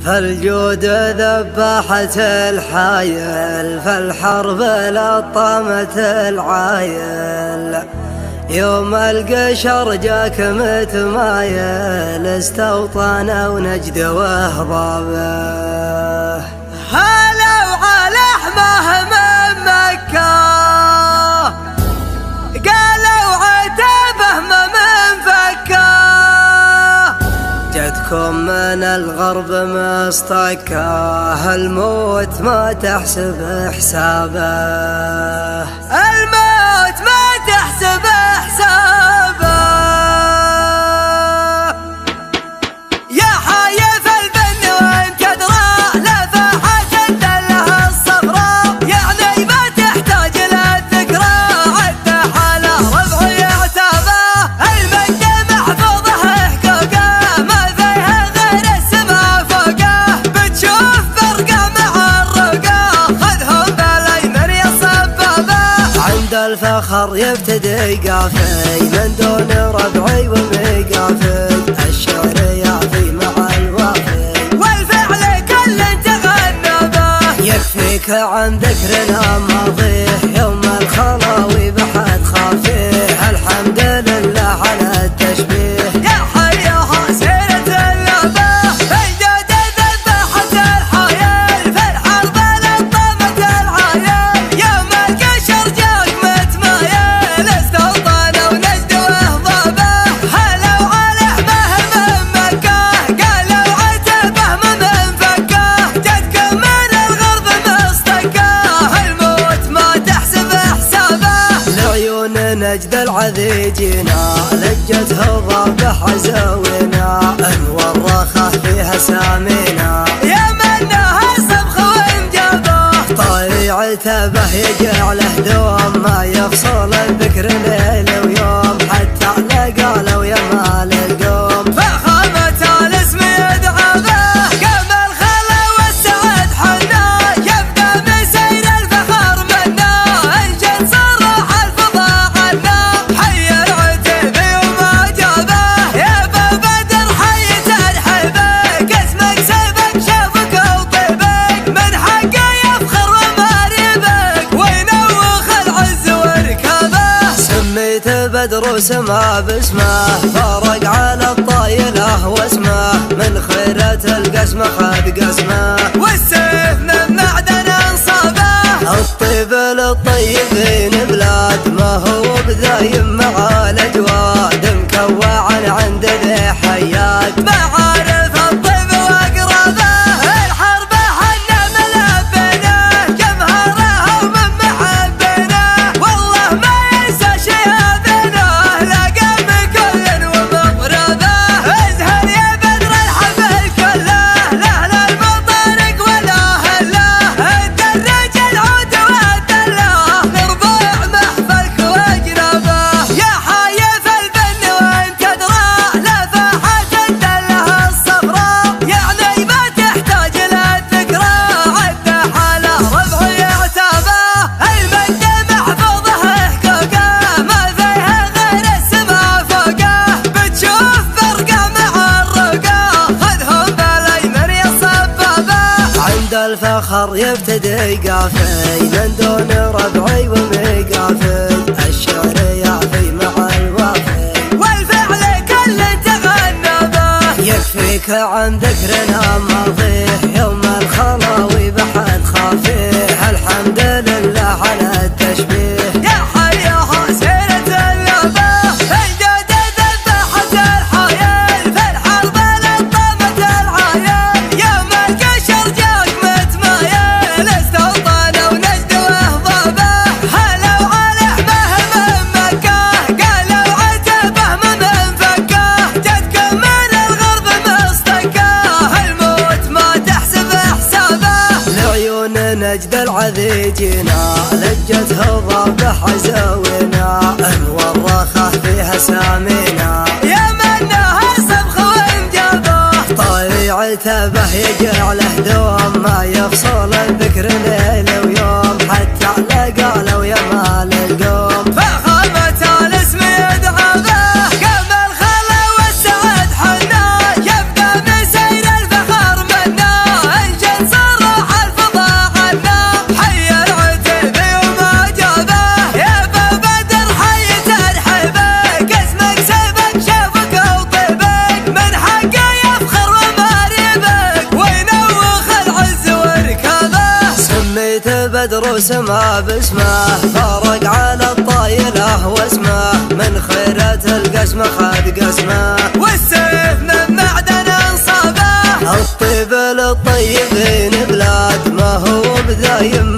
فالجود ذباحة الحايل، فالحرب لطمت العايل. يوم القشر جاك متمايل، استوطن ونجد وهضابه. هلا وعلى حماه من مكة، قالوا عتابه من فكه. جتكم من الغرب مصطكاه، الموت ما تحسب حسابه، الموت ما تحسب حسابه. يا حايف البن وانت تدرى، لفحت الدله الصفراء، يعني ما تحتاج للذكرى، عده على ربع يعتابه. المجد محفوظه حقوقه، ما فيها غير السما فوقه. بتشوف فرقه مع الرقه، خذهم بالايمن يا صبابه. عند الفخر يبتدي قافي، من دون ربعي ومقافي. الشعر يعفي مع الوافي، والفعل كل تغنبه. يكفيك عن ذكرنا ماضيه، يوم الخلاوي بحد خافيه. الحمد لله على التشبيه، يا حيها سيرة اللعبة. الجود ذبحت الحايل، في الحرب لطمت العايل. يوم القشر جاك متمايل، استوطن ونجد وهضابه. هلا وعلى حماه من مكة، قالوا عتبه من فكه. جتكم من الغرب مصطكاه، الموت ما تحسب حسابه. لعيون نجد العذيجنا، لجت هضابه حزوينا. انور رخاه فيها سامينا، يا منها صبخ وانجابه. طريع عتبه يجعله دوام، ما يفصل الذكر ليل ويوم. حتى قالوا يا مال القوم، فخامة الاسم يدعى به. قام الخلا والسعد حنا، يبقى من سير الفخر منا. انشد صرح الفضاء عنا، حي العتيبي وما جابه. يا ابو بدر حي ترحيبك، اسمك سيبك شافك وطيبك. من حقه يفخر وماريبك، وينوخ العز وركابه. سميت بدر وسما باسمه، فارق على الطايله واسمه. من خيرة القسمة خذ قسمه، والسيف من معدن انصابه. الطيب للطيبين بلاد، ما هو بذايم مع الاجواد. مكوعا عند ذي حياد، معارف الطيب واقربه. الحرب حنا ملبنه، جمهرها ومن محبنه. والله ما ينسى شيابنا، لقى بكل ومغربه. ازهر يا بدر الحفل كله، لاهل المطارق والاهله. الدرج العود والدله، لربوع محفلك واجربه. يا حايف البن وانت تدرى، لفحت الدله الصفراء، يعني ما تحتاج للذكرى. عده على ربع يعتابه. المجد محفوظه حقوقه، ما فيها غير السما فوقه. بتشوف فرقه مع الرقه، خذهم بالايمن يا صبابه. عند الفخر يبتدي قافي، من دون ربعي ومقافي. الشعر يعفي مع الوافي، والفعل كل تغنبه. يكفيك عن ذكرنا ماضيه، يوم الخلاوي بحد خافيه. الحمد لله على التشبيه، يا حيها سيرة اللعبة. الجود ذبحت الحايل، في الحرب لطمت العايل. يوم القشر جاك متمايل، استوطن ونجد وهضابه. هلا وعلى حماه من مكة، قالوا عتبه من فكه. جتكم من الغرب مصطكاه، الموت ما تحسب حسابه. لعيون نجد العذيجنا، لجت هضابه حزوينا. انور رخاه فيها سامينا، يا منها صبخ وانجابه. طريع عتبه يجعله دوام، ما يفصل الذكر ليل ويوم. حتى قالوا يا مال القوم، فخامة الاسم يدعى به. قام الخلا والسعد حنا، يبقى من سير الفخر منا. تدرس ما باسمه، فارق على الطايلة واسمه، من خيرة القسمة خد قسمه، والسيف من معدن صابه. الطيب للطيبين بلاد، ما هو بذايم